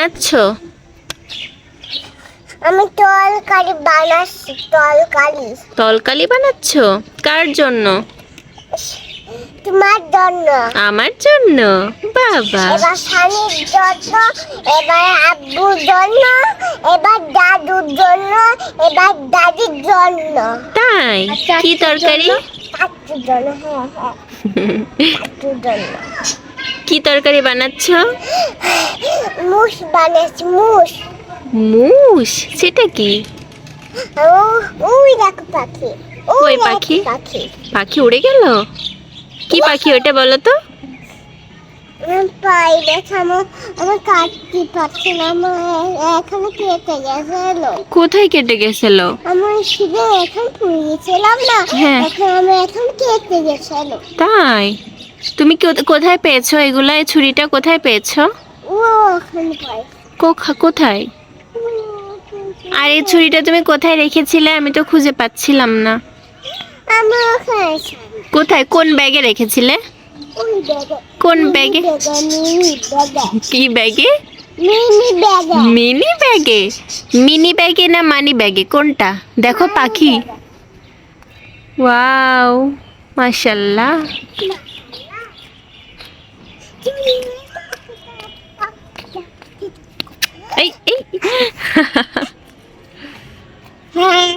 বানাচ্ছো? আমি তরকারি বানাচ্ছি। তরকারি বানাচ্ছো? কার জন্য? তোমার জন্য। আমার জন্য? বাবা, এবার স্বামীর জন্য, এবার আব্বুর জন্য, এবার দাদুর জন্য, এবার দাদির জন্য। তাই? কি তরকারি? চাচুর জন্য, হ্যাঁ হ্যাঁ, চাচুর জন্য। কি তরকারি বানাচ্ছো? মুস বানাচ্ছি, মুস। মুস? সেটা কি? ওই দেখো পাখি। কই পাখি? পাখি। পাখি উড়ে গেল? কি পাখি ওটা বলো তো? পাই দেখানো, আমার কাটতে পারছি না, আমার এখানে কেটে গেছিল। কোথায় কেটে গেছিল? আমার শিবে এখন পুড়ে গেছিলাম না, হ্যাঁ। এখন আমি এখন কেটে গেছিল। তাই? তুমি কোথায় পেয়েছো এগুলা? এই ছুরিটা কোথায় পেয়েছো? ও ওখানে পাই। কোথায়? আর এই ছুরিটা তুমি কোথায় রেখেছিলে? আমি তো খুঁজে পাচ্ছিলাম না। আমি ওখানে ছিলাম। কোথায়? কোন ব্যাগে রেখেছিলে? ওই ব্যাগে। কোন ব্যাগে? মিনি ব্যাগে। কি ব্যাগে? মিনি ব্যাগে। মিনি ব্যাগে? মিনি ব্যাগে না মানি ব্যাগে? কোনটা? দেখো পাখি। ওয়াও, মাশাআল্লাহ। এই এই হ্যাঁ।